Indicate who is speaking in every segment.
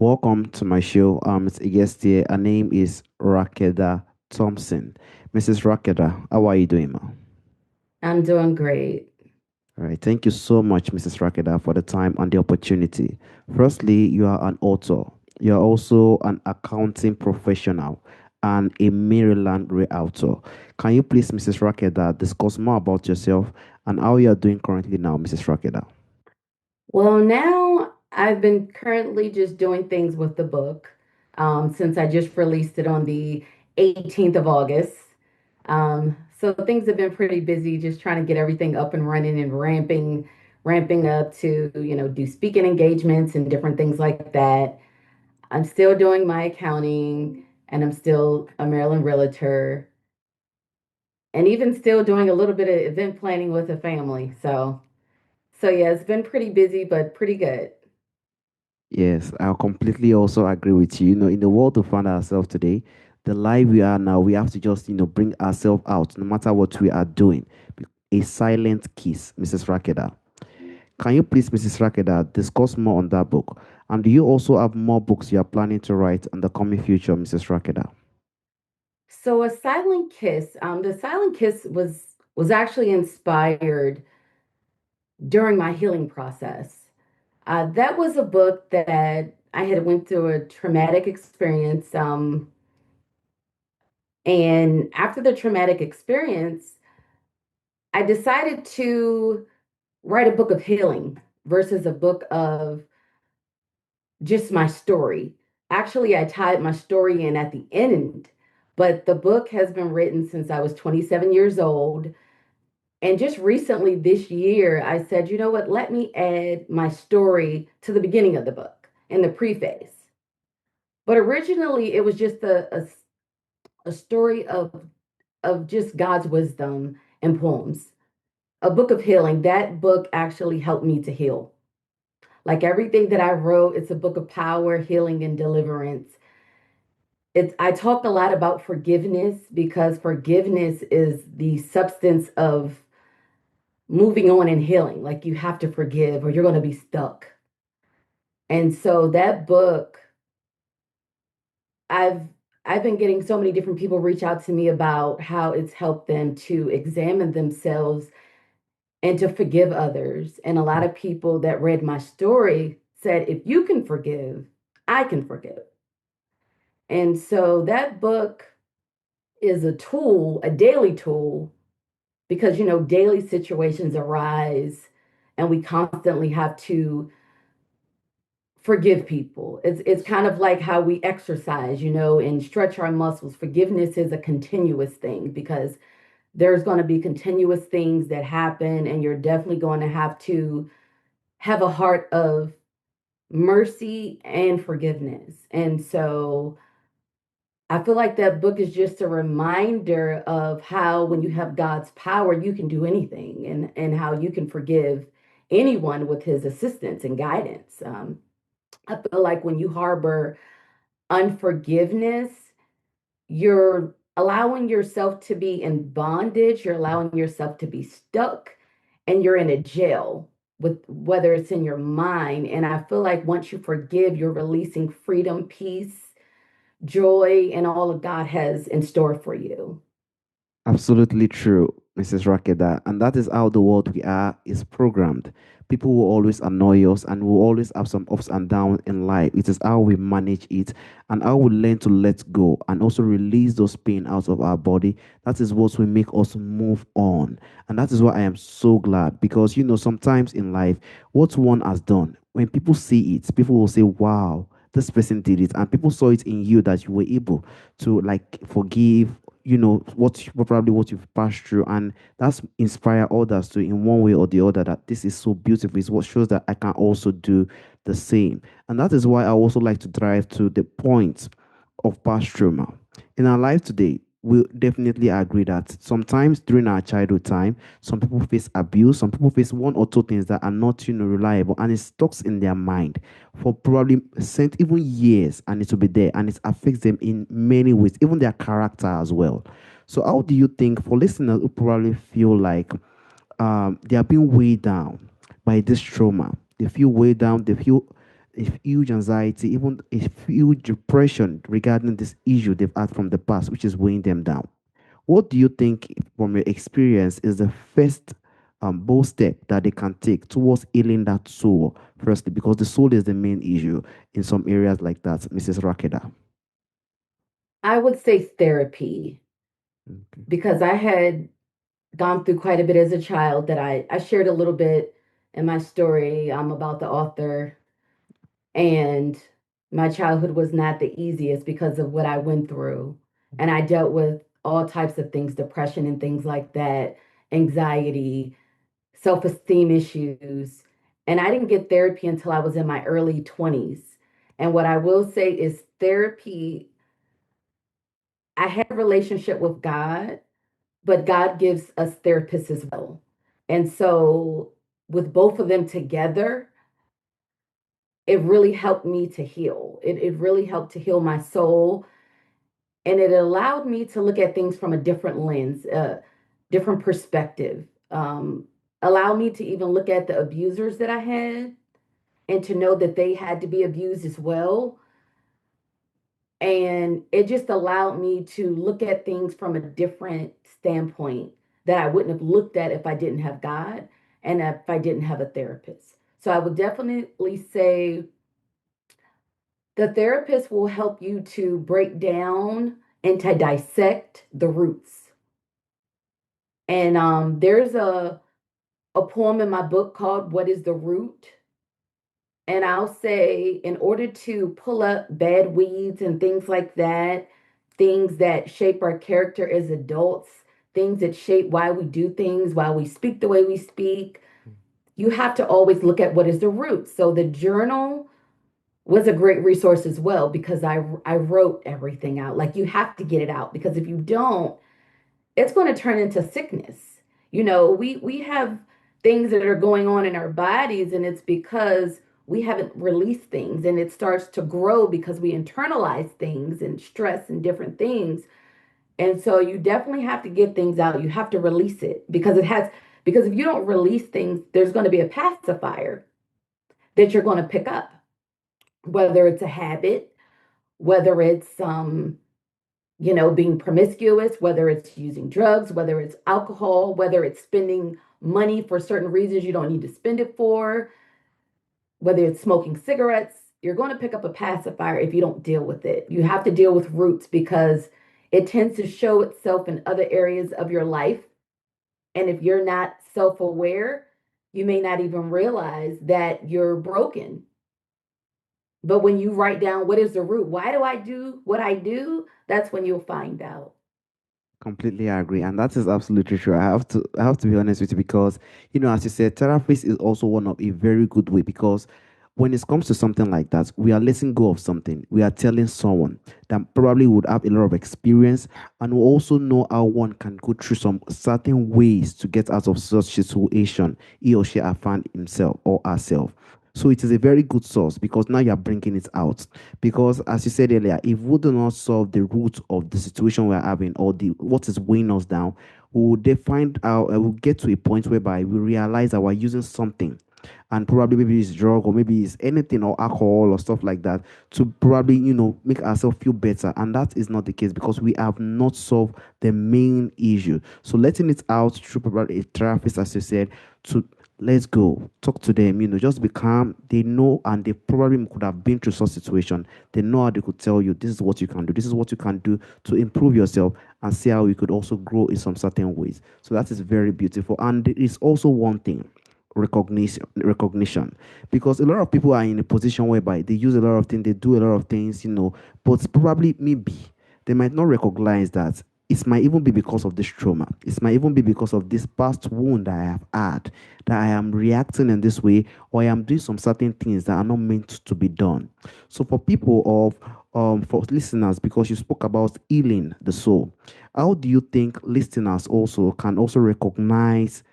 Speaker 1: Welcome to my show. It's a guest here. Her name is Rakeda Thompson. Mrs. Rakeda, how are you doing, ma?
Speaker 2: I'm doing great.
Speaker 1: All right. Thank you so much, Mrs. Rakeda, for the time and the opportunity. Firstly, you are an author. You are also an accounting professional and a Maryland realtor. Can you please, Mrs. Rakeda, discuss more about yourself and how you are doing currently now, Mrs. Rakeda?
Speaker 2: Well, now I've been currently just doing things with the book since I just released it on the 18th of August. So things have been pretty busy, just trying to get everything up and running and ramping up to, do speaking engagements and different things like that. I'm still doing my accounting and I'm still a Maryland realtor and even still doing a little bit of event planning with a family. So yeah, it's been pretty busy, but pretty good.
Speaker 1: Yes, I completely also agree with you. In the world we find ourselves today, the life we are now, we have to just, bring ourselves out no matter what we are doing. A silent kiss, Mrs. Rakeda. Can you please, Mrs. Rakeda, discuss more on that book? And do you also have more books you are planning to write in the coming future, Mrs. Rakeda?
Speaker 2: So a silent kiss, the silent kiss was actually inspired during my healing process. That was a book that I had went through a traumatic experience, and after the traumatic experience, I decided to write a book of healing versus a book of just my story. Actually, I tied my story in at the end, but the book has been written since I was 27 years old. And just recently this year, I said, you know what, let me add my story to the beginning of the book in the preface. But originally, it was just a story of just God's wisdom and poems, a book of healing. That book actually helped me to heal. Like everything that I wrote, it's a book of power, healing, and deliverance. I talk a lot about forgiveness because forgiveness is the substance of moving on and healing. Like you have to forgive or you're going to be stuck. And so that book, I've I've been getting so many different people reach out to me about how it's helped them to examine themselves and to forgive others. And a lot of people that read my story said, if you can forgive, I can forgive. And so that book is a tool, a daily tool, because daily situations arise and we constantly have to forgive people. It's kind of like how we exercise, and stretch our muscles. Forgiveness is a continuous thing because there's going to be continuous things that happen, and you're definitely going to have a heart of mercy and forgiveness. And so I feel like that book is just a reminder of how when you have God's power, you can do anything and how you can forgive anyone with his assistance and guidance. I feel like when you harbor unforgiveness, you're allowing yourself to be in bondage, you're allowing yourself to be stuck, and you're in a jail with whether it's in your mind. And I feel like once you forgive, you're releasing freedom, peace, joy, and all of God has in store for you.
Speaker 1: Absolutely true, Mrs. Rakeda. And that is how the world we are is programmed. People will always annoy us and will always have some ups and downs in life. It is how we manage it and how we learn to let go and also release those pain out of our body. That is what will make us move on. And that is why I am so glad because, sometimes in life, what one has done, when people see it, people will say, wow, this person did it. And people saw it in you that you were able to like forgive probably what you've passed through, and that's inspire others to in one way or the other that this is so beautiful. It's what shows that I can also do the same. And that is why I also like to drive to the point of past trauma in our life today. We definitely agree that sometimes during our childhood time, some people face abuse, some people face one or two things that are not, reliable, and it stuck in their mind for probably cent even years, and it will be there, and it affects them in many ways, even their character as well. So, how do you think for listeners who probably feel like they are being weighed down by this trauma? They feel weighed down. They feel a huge anxiety, even a huge depression regarding this issue they've had from the past, which is weighing them down. What do you think, from your experience, is the first bold step that they can take towards healing that soul? Firstly, because the soul is the main issue in some areas like that, Mrs. Rakeda.
Speaker 2: I would say therapy
Speaker 1: Okay.
Speaker 2: because I had gone through quite a bit as a child that I shared a little bit in my story about the author. And my childhood was not the easiest because of what I went through. And I dealt with all types of things, depression and things like that, anxiety, self-esteem issues. And I didn't get therapy until I was in my early 20s. And what I will say is therapy, I had a relationship with God, but God gives us therapists as well. And so with both of them together, it really helped me to heal. It really helped to heal my soul. And it allowed me to look at things from a different lens, a different perspective. Allow me to even look at the abusers that I had and to know that they had to be abused as well. And it just allowed me to look at things from a different standpoint that I wouldn't have looked at if I didn't have God and if I didn't have a therapist. So I would definitely say the therapist will help you to break down and to dissect the roots. And there's a poem in my book called What is the Root? And I'll say, in order to pull up bad weeds and things like that, things that shape our character as adults, things that shape why we do things, why we speak the way we speak, you have to always look at what is the root. So the journal was a great resource as well because I wrote everything out. Like you have to get it out because if you don't, it's going to turn into sickness. You know, we have things that are going on in our bodies and it's because we haven't released things and it starts to grow because we internalize things and stress and different things. And so you definitely have to get things out. You have to release it because if you don't release things, there's going to be a pacifier that you're going to pick up, whether it's a habit, whether it's being promiscuous, whether it's using drugs, whether it's alcohol, whether it's spending money for certain reasons you don't need to spend it for, whether it's smoking cigarettes, you're going to pick up a pacifier if you don't deal with it. You have to deal with roots because it tends to show itself in other areas of your life. And if you're not self aware, you may not even realize that you're broken. But when you write down what is the root, why do I do what I do? That's when you'll find out.
Speaker 1: Completely agree, and that is absolutely true. I have to be honest with you because as you said, therapist is also one of a very good way because when it comes to something like that, we are letting go of something. We are telling someone that probably would have a lot of experience and will also know how one can go through some certain ways to get out of such situation he or she have found himself or herself. So it is a very good source because now you are bringing it out. Because as you said earlier, if we do not solve the root of the situation we are having or the what is weighing us down, we will they find out we'll get to a point whereby we realize that we're using something and probably maybe it's drug or maybe it's anything or alcohol or stuff like that to probably make ourselves feel better, and that is not the case because we have not solved the main issue. So letting it out through probably a therapist, as you said, to let's go talk to them, just be calm. They know, and they probably could have been through such situation. They know how they could tell you this is what you can do, this is what you can do to improve yourself and see how you could also grow in some certain ways. So that is very beautiful, and there is also one thing, recognition, because a lot of people are in a position whereby they use a lot of things, they do a lot of things, but probably maybe they might not recognize that it might even be because of this trauma. It might even be because of this past wound that I have had, that I am reacting in this way, or I am doing some certain things that are not meant to be done. So for people for listeners, because you spoke about healing the soul, how do you think listeners also can also recognize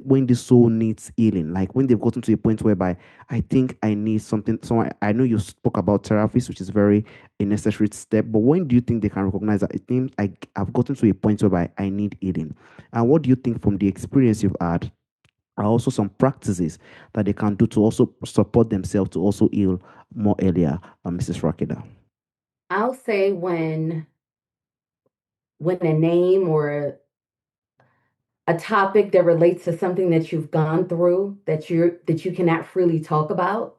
Speaker 1: when the soul needs healing, like when they've gotten to a point whereby I think I need something. So I know you spoke about therapies, which is very a necessary step, but when do you think they can recognize that I think I've gotten to a point whereby I need healing? And what do you think from the experience you've had? are also some practices that they can do to also support themselves to also heal more earlier, Mrs. Rakeda?
Speaker 2: I'll say when a name or a topic that relates to something that you've gone through that you cannot freely talk about,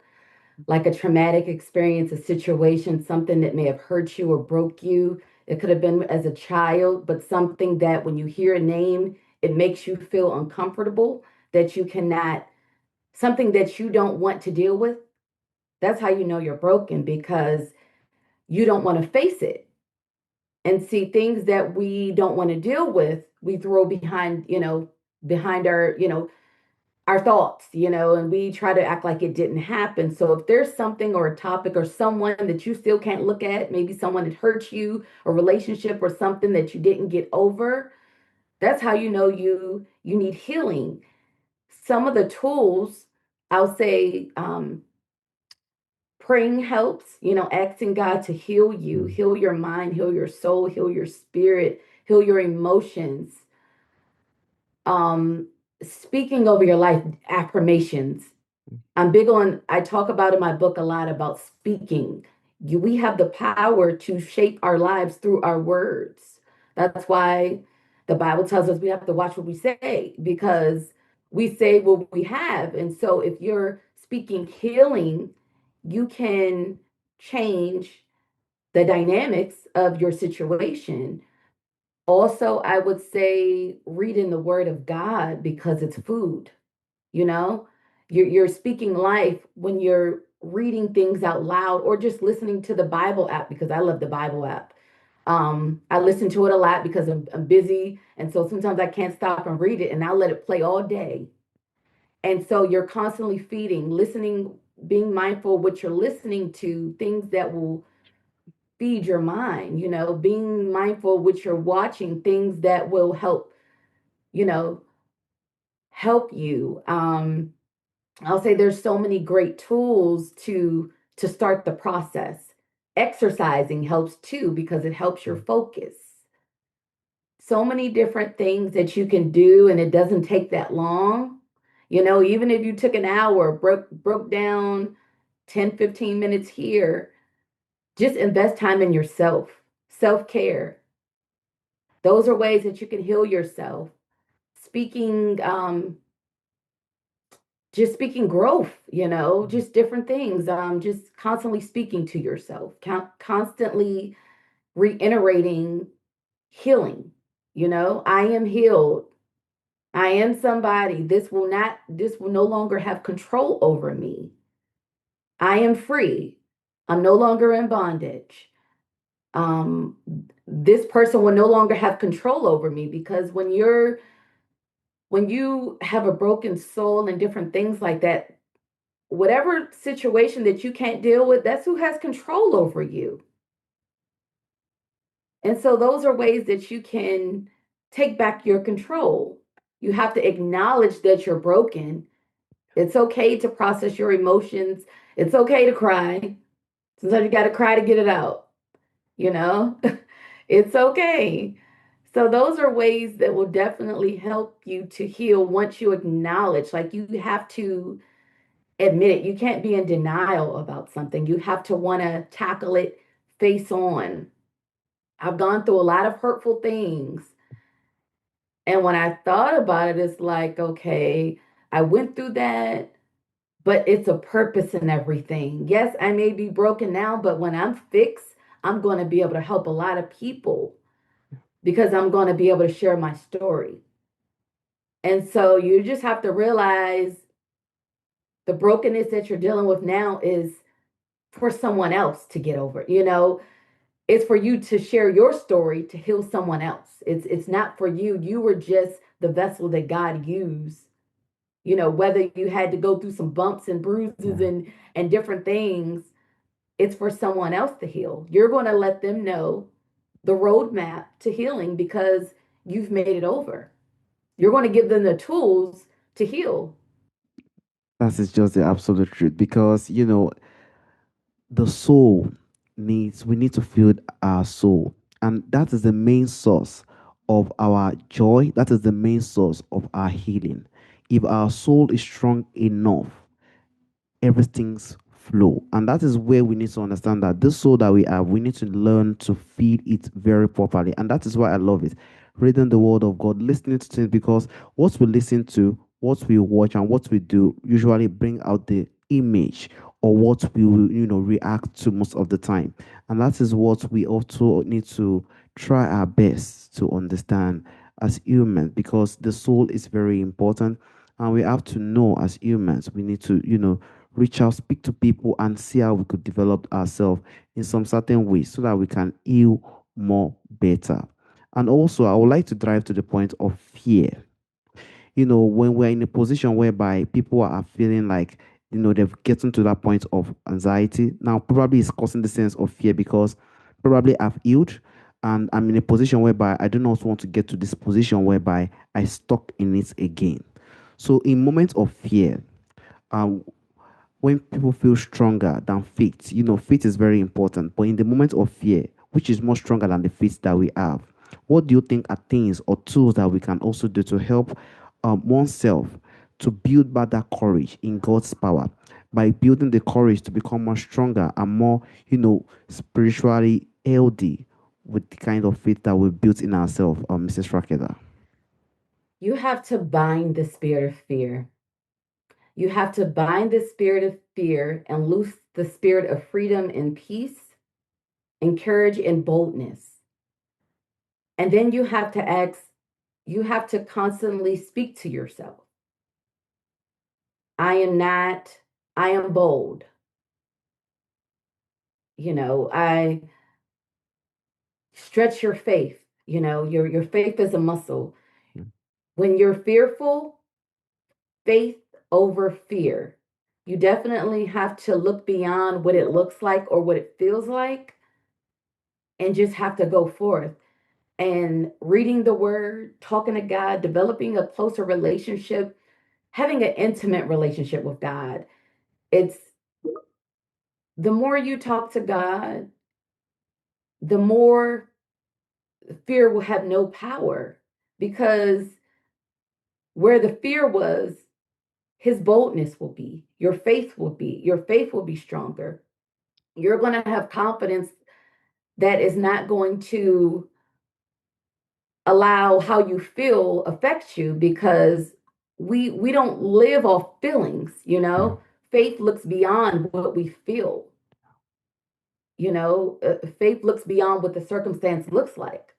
Speaker 2: like a traumatic experience, a situation, something that may have hurt you or broke you. It could have been as a child, but something that when you hear a name, it makes you feel uncomfortable, that you cannot, something that you don't want to deal with. That's how you know you're broken, because you don't want to face it. And see, things that we don't want to deal with, we throw behind, behind our thoughts, and we try to act like it didn't happen. So if there's something or a topic or someone that you still can't look at, maybe someone that hurt you, a relationship or something that you didn't get over, that's how you know you need healing. Some of the tools, I'll say, praying helps, asking God to heal you,
Speaker 1: Mm,
Speaker 2: heal your mind, heal your soul, heal your spirit, heal your emotions. Um, Speaking over your life, affirmations. I'm big on, I talk about in my book a lot about speaking. We have the power to shape our lives through our words. That's why the Bible tells us we have to watch what we say, because we say what we have. And so if you're speaking healing, you can change the dynamics of your situation. Also, I would say reading the word of God, because it's food. You know, you're speaking life when you're reading things out loud, or just listening to the Bible app, because I love the Bible app. I listen to it a lot because I'm busy, and so sometimes I can't stop and read it, and I'll let it play all day. And so you're constantly feeding, listening, being mindful of what you're listening to, things that will feed your mind, being mindful of what you're watching, things that will help, you know, help you. I'll say there's so many great tools to start the process. Exercising helps too, because it helps your
Speaker 1: mm,
Speaker 2: focus. So many different things that you can do, and it doesn't take that long. Even if you took an hour, broke down 10, 15 minutes here, just invest time in yourself. Self-care. Those are ways that you can heal yourself. Speaking just speaking growth, just different things, just constantly speaking to yourself, constantly reiterating healing. I am healed. I am somebody. This will no longer have control over me. I am free. I'm no longer in bondage. Um, this person will no longer have control over me, because when you have a broken soul and different things like that, whatever situation that you can't deal with, that's who has control over you. And so those are ways that you can take back your control. You have to acknowledge that you're broken. It's okay to process your emotions. It's okay to cry. Sometimes you got to cry to get it out, you know? It's okay. So those are ways that will definitely help you to heal once you acknowledge, like you have to admit it. You can't be in denial about something. You have to want to tackle it face on. I've gone through a lot of hurtful things. And when I thought about it, it's like, okay, I went through that, but it's a purpose in everything. Yes, I may be broken now, but when I'm fixed, I'm going to be able to help a lot of people, because I'm going to be able to share my story. And so you just have to realize the brokenness that you're dealing with now is for someone else to get over. It's for you to share your story to heal someone else. It's not for you. You were just the vessel that God used. Whether you had to go through some bumps and bruises
Speaker 1: yeah.
Speaker 2: and different things, it's for someone else to heal. You're going to let them know the roadmap to healing, because you've made it over. You're going to give them the tools to heal.
Speaker 1: That is just the absolute truth, because the soul we need to feed our soul, and that is the main source of our joy. That is the main source of our healing. If our soul is strong enough, everything's flow. And that is where we need to understand that this soul that we have, we need to learn to feed it very properly. And that is why I love it. Reading the word of God, listening to things, because what we listen to, what we watch, and what we do usually bring out the image or what we will, react to most of the time. And that is what we also need to try our best to understand as humans, because the soul is very important. And we have to know as humans, we need to, reach out, speak to people, and see how we could develop ourselves in some certain ways so that we can heal more better. And also, I would like to drive to the point of fear. When we're in a position whereby people are feeling like, they've gotten to that point of anxiety, now probably it's causing the sense of fear because probably I've healed and I'm in a position whereby I do not want to get to this position whereby I stuck in it again. So, in moments of fear, um, when people feel stronger than faith, faith is very important. But in the moment of fear, which is more stronger than the faith that we have, what do you think are things or tools that we can also do to help oneself to build back that courage in God's power by building the courage to become more stronger and more, spiritually healthy with the kind of faith that we built in ourselves, Mrs. Rakeda?
Speaker 2: You have to bind the spirit of fear. You have to bind the spirit of fear and loose the spirit of freedom and peace and courage and boldness. And then you have to constantly speak to yourself. I am not, I am bold. I stretch your faith. Your faith is a muscle.
Speaker 1: Yeah,
Speaker 2: When you're fearful, faith over fear. You definitely have to look beyond what it looks like or what it feels like and just have to go forth. And reading the word, talking to God, developing a closer relationship, having an intimate relationship with God. It's the more you talk to God, the more fear will have no power because where the fear was, his boldness will be, your faith will be stronger. You're going to have confidence that is not going to allow how you feel affect you because we don't live off feelings,
Speaker 1: yeah,
Speaker 2: faith looks beyond what we feel. Faith looks beyond what the circumstance looks like,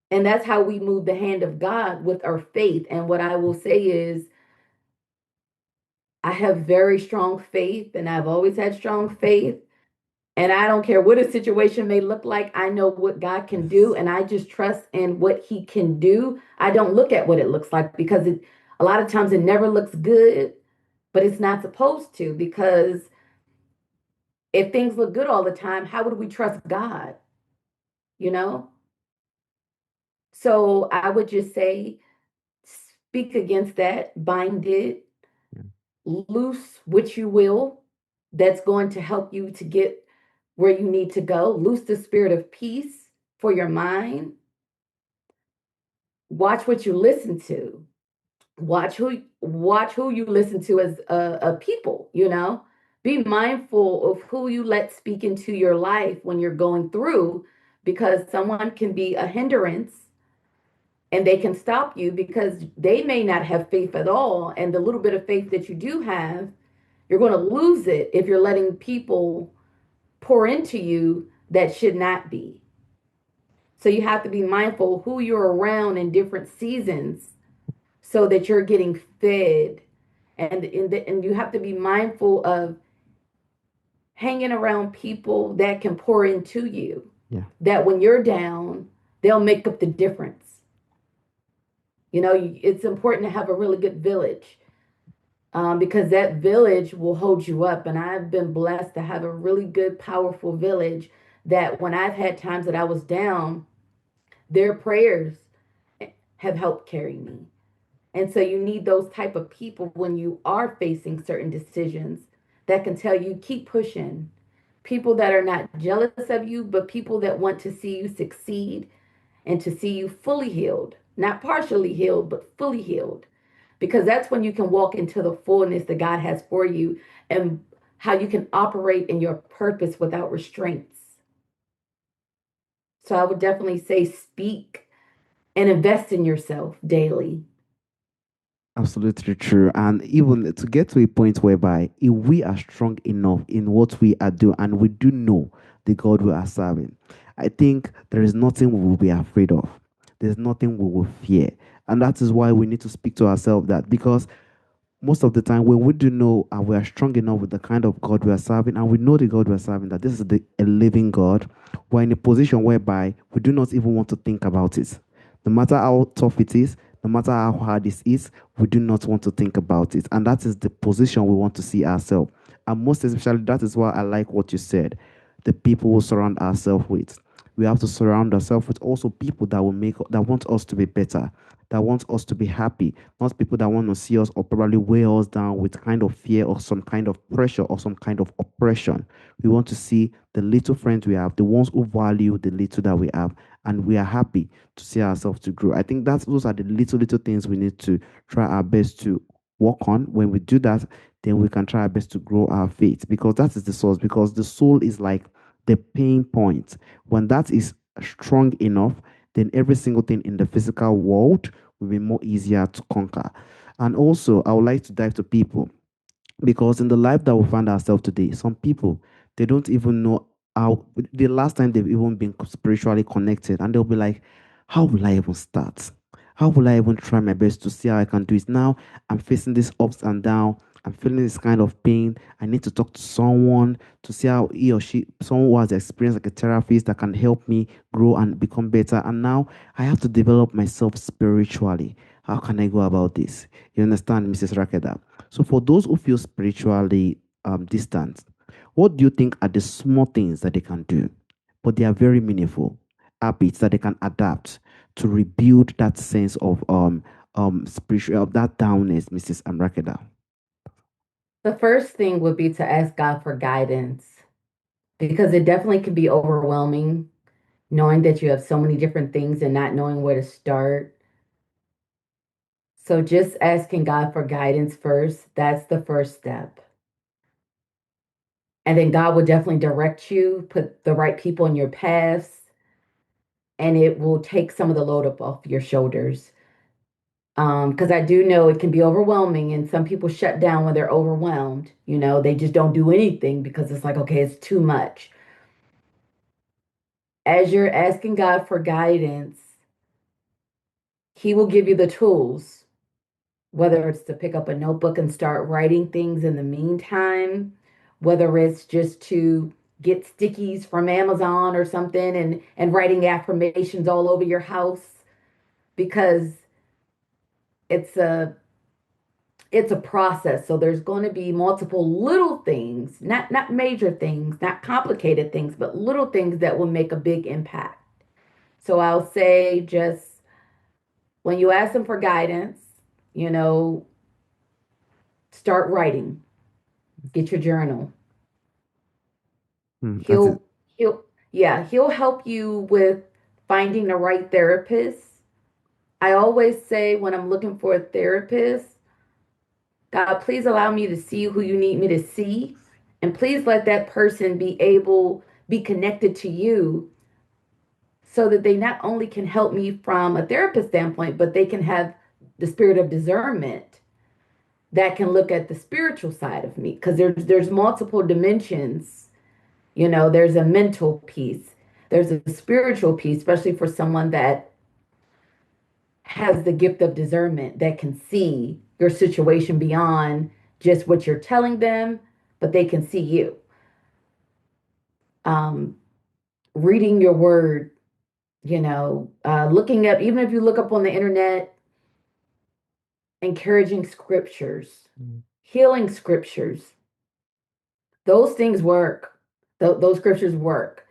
Speaker 2: and that's how we move the hand of God with our faith. And what I will say is I have very strong faith and I've always had strong faith. And I don't care what a situation may look like. I know what God can do,
Speaker 1: yes,
Speaker 2: and I just trust in what He can do. I don't look at what it looks like because a lot of times it never looks good, but it's not supposed to. Because if things look good all the time, how would we trust God? You know? So I would just say, speak against that, bind it,
Speaker 1: yeah,
Speaker 2: loose what you will. That's going to help you to get where you need to go. Loose the spirit of peace for your mind. Watch what you listen to. Watch who you listen to as a people. Be mindful of who you let speak into your life when you're going through, because someone can be a hindrance and they can stop you because they may not have faith at all, and the little bit of faith that you do have, you're going to lose it if you're letting people pour into you that should not be. So you have to be mindful who you're around in different seasons so that you're getting fed. And you have to be mindful of hanging around people that can pour into you,
Speaker 1: yeah,
Speaker 2: that when you're down, they'll make up the difference. It's important to have a really good village, because that village will hold you up. And I've been blessed to have a really good, powerful village that when I've had times that I was down, their prayers have helped carry me. And so you need those type of people when you are facing certain decisions that can tell you keep pushing. People that are not jealous of you, but people that want to see you succeed and to see you fully healed, not partially healed, but fully healed. because that's when you can walk into the fullness that God has for you and how you can operate in your purpose without restraints. So I would definitely say speak and invest in yourself daily.
Speaker 1: Absolutely true. And even to get to a point whereby if we are strong enough in what we are doing and we do know the God we are serving, I think there is nothing we will be afraid of. There's nothing we will fear. And that is why we need to speak to ourselves that because most of the time when we do know and we are strong enough with the kind of God we are serving and we know the God we are serving that this is a living God, we're in a position whereby we do not even want to think about it. No matter how tough it is, no matter how hard it is, we do not want to think about it. And that is the position we want to see ourselves. And most especially, that is why I like what you said, the people we surround ourselves with. We have to surround ourselves with also people that will make that want us to be better, that want us to be happy, not people that want to see us or probably weigh us down with kind of fear or some kind of pressure or some kind of oppression. We want to see the little friends we have, the ones who value the little that we have, and we are happy to see ourselves to grow. I think that's those are the little things we need to try our best to work on. When we do that, then we can try our best to grow our faith because that is the source. Because the soul is like the pain point. When that is strong enough, then every single thing in the physical world will be more easier to conquer. And also, I would like to dive to people because in the life that we find ourselves today, some people they don't even know how the last time they've even been spiritually connected, and they'll be like, "How will I even start? How will I even try my best to see how I can do it?" Now I'm facing this ups and down. I'm feeling this kind of pain. I need to talk to someone to see how he or she, someone who has experience like a therapist that can help me grow and become better. And now I have to develop myself spiritually. How can I go about this? You understand, Mrs. Rakeda? So, for those who feel spiritually distant, what do you think are the small things that they can do, but they are very meaningful habits that they can adapt to rebuild that sense of spiritual that downness, Mrs. Amrakeda?
Speaker 2: The first thing would be to ask God for guidance because it definitely can be overwhelming knowing that you have so many different things and not knowing where to start. So just asking God for guidance first, that's the first step. And then God will definitely direct you, put the right people in your paths, and it will take some of the load up off your shoulders. Because I do know it can be overwhelming, and some people shut down when they're overwhelmed. You know, they just don't do anything because it's like, okay, it's too much. As you're asking God for guidance, He will give you the tools, whether it's to pick up a notebook and start writing things in the meantime, whether it's just to get stickies from Amazon or something and writing affirmations all over your house because it's a it's a process. So there's going to be multiple little things, not major things, not complicated things, but little things that will make a big impact. So I'll say just when you ask him for guidance, you know, start writing. Get your journal.
Speaker 1: That is.
Speaker 2: He'll yeah, he'll help you with finding the right therapist. I always say when I'm looking for a therapist, God, please allow me to see who you need me to see. And please let that person be connected to you so that they not only can help me from a therapist standpoint, but they can have the spirit of discernment that can look at the spiritual side of me. Because there's multiple dimensions. You know, there's a mental piece, there's a spiritual piece, especially for someone that has the gift of discernment that can see your situation beyond just what you're telling them, but they can see you. Um, Reading your word, looking up, even if you look up on the internet, encouraging scriptures,
Speaker 1: Mm.
Speaker 2: healing scriptures, those things work. Those scriptures work.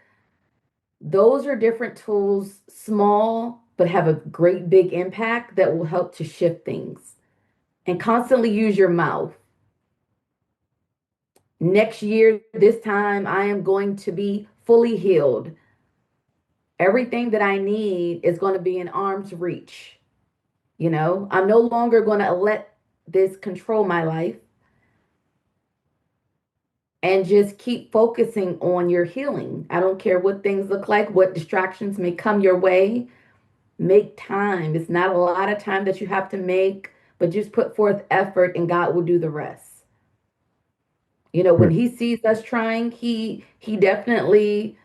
Speaker 2: Those are different tools, small, but have a great big impact that will help to shift things. And constantly use your mouth. Next year, this time, I am going to be fully healed. Everything that I need is going to be in arm's reach. You know, I'm no longer going to let this control my life and just keep focusing on your healing. I don't care what things look like, what distractions may come your way. Make time. It's not a lot of time that you have to make, but just put forth effort and God will do the rest. You know, when
Speaker 1: Ver-
Speaker 2: he sees us trying, he definitely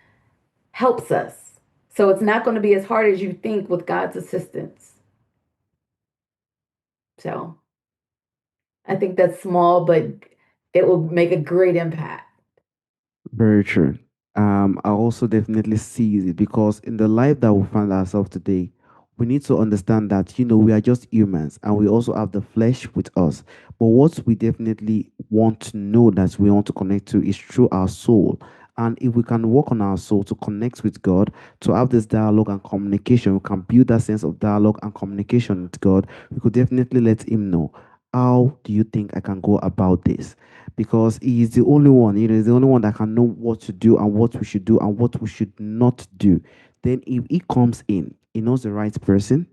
Speaker 2: helps us. So it's not going to be as hard as you think with God's assistance. So I think that's small, but it will make a great impact.
Speaker 1: Very true. I also definitely see it because in the life that we find ourselves today, we need to understand that, we are just humans and we also have the flesh with us. But what we definitely want to know that we want to connect to is through our soul. And if we can work on our soul to connect with God, to have this dialogue and communication, we can build that sense of dialogue and communication with God. We could definitely let Him know, how do you think I can go about this? Because he is the only one, he's the only one that can know what to do and what we should do and what we should not do. Then if he comes in, he knows the right person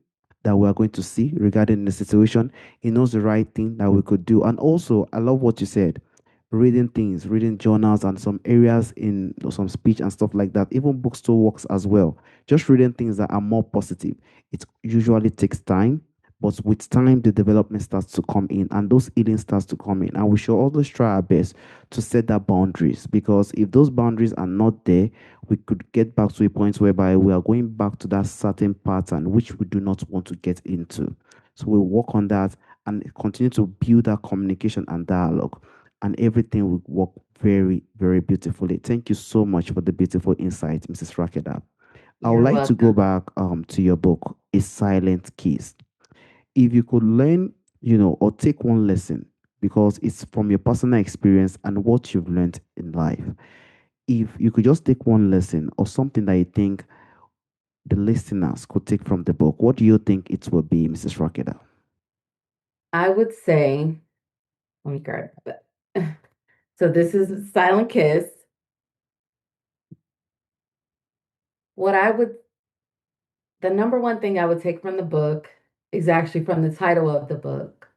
Speaker 1: that we are going to see regarding the situation. He knows the right thing that we could do. And also, I love what you said. Reading things, reading journals and some areas in some speech and stuff like that. Even bookstore works as well. Just reading things that are more positive. It usually takes time, but with time, the development starts to come in and those healing starts to come in. And we should always try our best to set that boundaries because if those boundaries are not there, we could get back to a point whereby we are going back to that certain pattern which we do not want to get into. So we'll work on that and continue to build that communication and dialogue, and everything will work very, very beautifully. Thank you so much for the beautiful insight, Mrs. Rakeda. I would
Speaker 2: You're
Speaker 1: like to go
Speaker 2: welcome.
Speaker 1: back to your book, A Silent Kiss. If you could learn, or take one lesson, because it's from your personal experience and what you've learned in life. If you could just take one lesson or something that you think the listeners could take from the book, what do you think it will be, Mrs. Rakeda?
Speaker 2: I would say, let me grab that. So this is Silent Kiss. What I would, the number one thing I would take from the book is actually from the title of the book.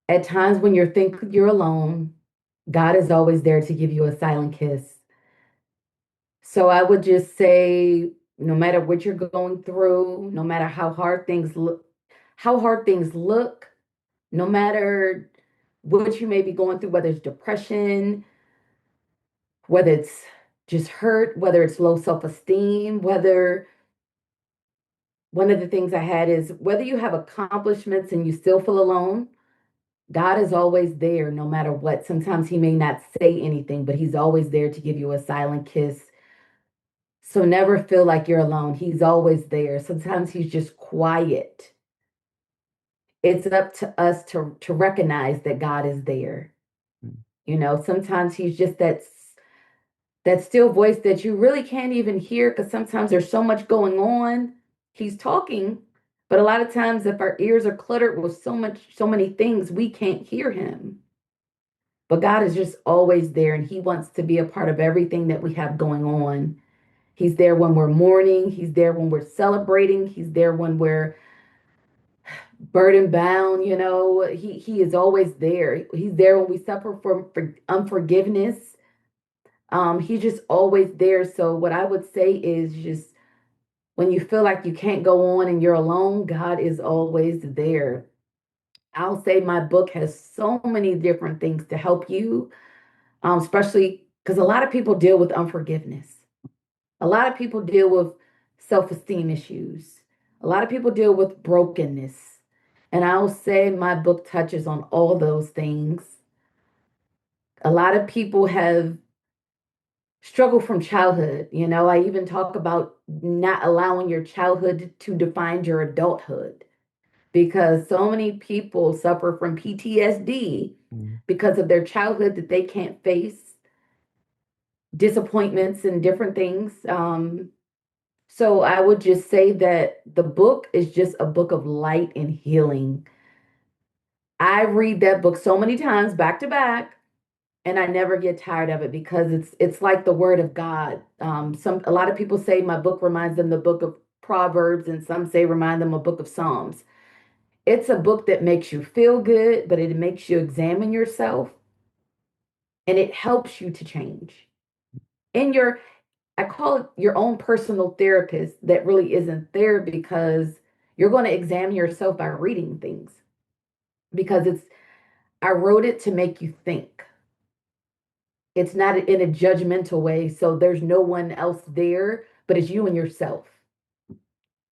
Speaker 2: At times when you think you're alone, God is always there to give you a silent kiss. So I would just say, no matter what you're going through, no matter how hard things look, no matter what you may be going through, whether it's depression, whether it's just hurt, whether it's low self-esteem, whether one of the things I had is whether you have accomplishments and you still feel alone, God is always there no matter what. Sometimes He may not say anything, but He's always there to give you a silent kiss. So never feel like you're alone. He's always there. Sometimes He's just quiet. It's up to us to recognize that God is there. You know, sometimes He's just that still voice that you really can't even hear because sometimes there's so much going on. He's talking, but a lot of times if our ears are cluttered with so many things, we can't hear Him. But God is just always there and He wants to be a part of everything that we have going on. He's there when we're mourning, He's there when we're celebrating, He's there when we're burden bound, you know. He is always there. He's there when we suffer from unforgiveness. He's just always there. So what I would say is just when you feel like you can't go on and you're alone, God is always there. I'll say my book has so many different things to help you, especially because a lot of people deal with unforgiveness. A lot of people deal with self-esteem issues. A lot of people deal with brokenness. And I'll say my book touches on all those things. A lot of people have struggled from childhood. You know, I even talk about not allowing your childhood to define your adulthood because so many people suffer from PTSD
Speaker 1: Mm.
Speaker 2: because of their childhood that they can't face, disappointments and different things. So I would just say that the book is just a book of light and healing. I read that book so many times back to back, and I never get tired of it because it's like the word of God. A lot of people say my book reminds them the book of Proverbs, and some say remind them a book of Psalms. It's a book that makes you feel good, but it makes you examine yourself and it helps you to change. In your, I call it your own personal therapist that really isn't there because you're going to examine yourself by reading things because I wrote it to make you think. It's not in a judgmental way. So there's no one else there, but it's you and yourself.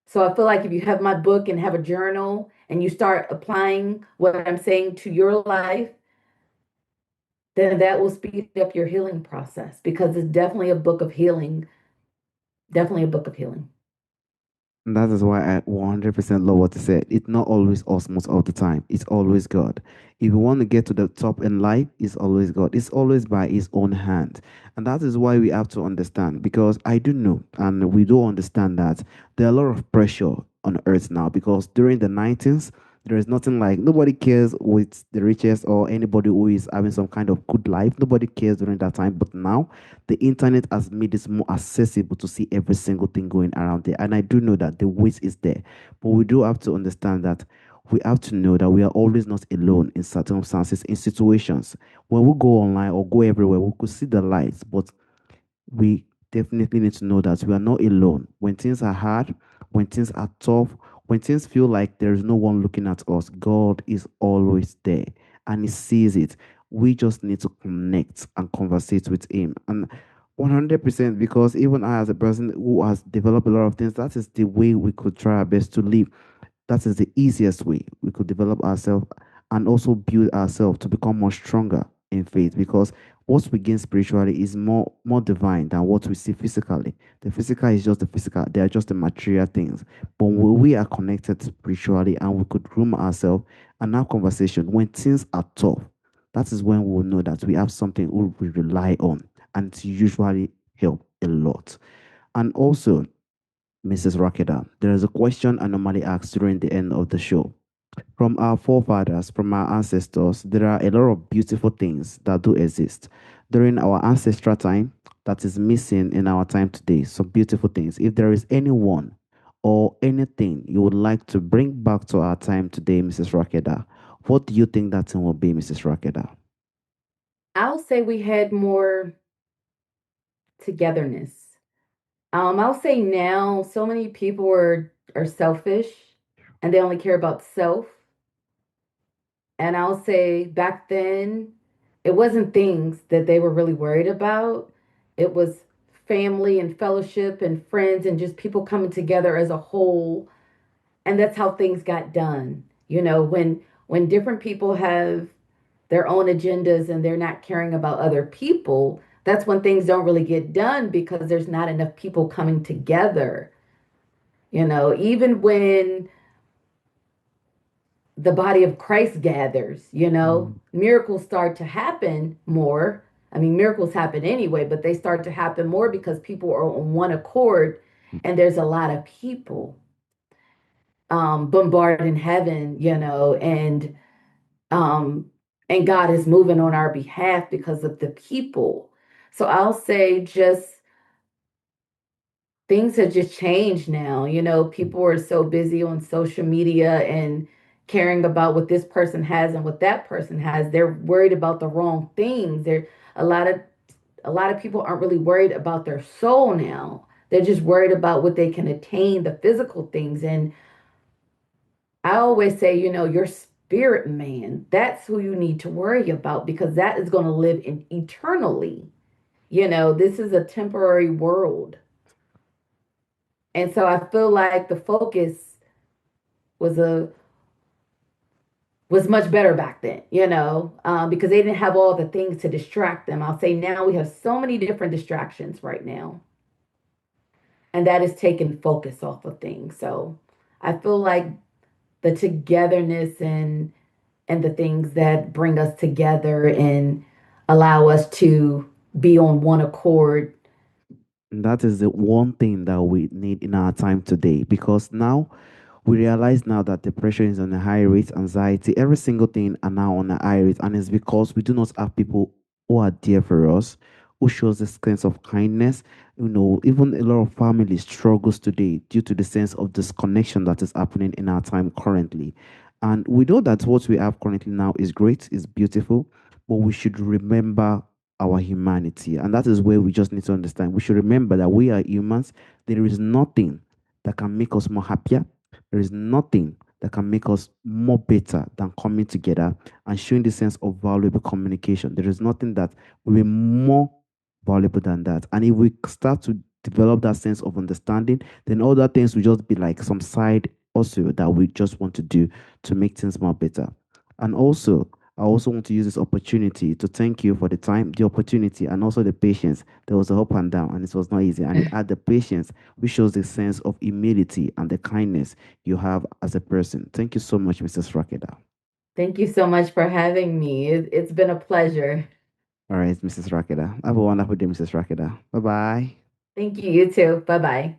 Speaker 2: So I feel like if you have my book and have a journal and you start applying what I'm saying to your life, then that will speed up your healing process because it's definitely a book of healing. Definitely a book of healing.
Speaker 1: And that is why I 100% love what you said. It's not always us most of the time. It's always God. If you want to get to the top in life, it's always God. It's always by His own hand. And that is why we have to understand. Because I do know, and we do understand that there are a lot of pressure on earth now. Because during the 90s, there is nothing like nobody cares with the richest or anybody who is having some kind of good life. Nobody cares during that time. But now the internet has made it more accessible to see every single thing going around there. And I do know that the weight is there. But we do have to understand that we have to know that we are always not alone in circumstances, in situations. When we go online or go everywhere, we could see the lights, but we definitely need to know that we are not alone. When things are hard, when things are tough, when things feel like there is no one looking at us, God is always there and He sees it. We just need to connect and conversate with Him. And 100%, because even I, as a person who has developed a lot of things, that is the way we could try our best to live. That is the easiest way we could develop ourselves and also build ourselves to become more stronger in faith, because what we gain spiritually is more divine than what we see physically. The physical is just the physical, they are just the material things. But when we are connected spiritually and we could groom ourselves and have conversation when things are tough, that is when we will know that we have something we rely on, and it usually help a lot. And also, Mrs. Rakeda, there is a question I normally ask during the end of the show. From our forefathers, from our ancestors, there are a lot of beautiful things that do exist during our ancestral time that is missing in our time today. Some beautiful things. If there is anyone or anything you would like to bring back to our time today, Mrs. Rakeda, what do you think that thing will be, Mrs. Rakeda?
Speaker 2: I'll say we had more togetherness. I'll say now so many people are selfish and they only care about self. And I'll say back then, it wasn't things that they were really worried about. It was family and fellowship and friends and just people coming together as a whole. And that's how things got done. When different people have their own agendas and they're not caring about other people, that's when things don't really get done because there's not enough people coming together. Even when the body of Christ gathers,
Speaker 1: Mm.
Speaker 2: miracles start to happen more. I mean, miracles happen anyway, but they start to happen more because people are on one accord and there's a lot of people bombarding heaven, um, and God is moving on our behalf because of the people. So I'll say just things have just changed now. People are so busy on social media and caring about what this person has and what that person has. They're worried about the wrong things. A lot of a lot of people aren't really worried about their soul now. They're just worried about what they can attain, the physical things. And I always say, your spirit man, that's who you need to worry about because that is going to live in eternally. This is a temporary world. And so I feel like the focus was a was much better back then, because they didn't have all the things to distract them. I'll say now we have so many different distractions right now, and that is taking focus off of things. So I feel like the togetherness and the things that bring us together and allow us to be on one accord.
Speaker 1: And that is the one thing that we need in our time today, because now we realize now that depression is on a high rate, anxiety, every single thing are now on a high rate, and it's because we do not have people who are there for us, who shows this sense of kindness. Even a lot of families struggles today due to the sense of disconnection that is happening in our time currently. And we know that what we have currently now is great, is beautiful, but we should remember our humanity. And that is where we just need to understand. We should remember that we are humans. There is nothing that can make us more happier. There is nothing that can make us more better than coming together and showing the sense of valuable communication. There is nothing that will be more valuable than that. And if we start to develop that sense of understanding, then other things will just be like some side also that we just want to do to make things more better. And also, I also want to use this opportunity to thank you for the time, the opportunity, and also the patience. There was a up and down, and it was not easy. And you had the patience, which shows the sense of humility and the kindness you have as a person. Thank you so much, Mrs. Rakeda.
Speaker 2: Thank you so much for having me. It's been a pleasure.
Speaker 1: All right, Mrs. Rakeda. Have a wonderful day, Mrs. Rakeda. Bye bye.
Speaker 2: Thank you. You too. Bye bye.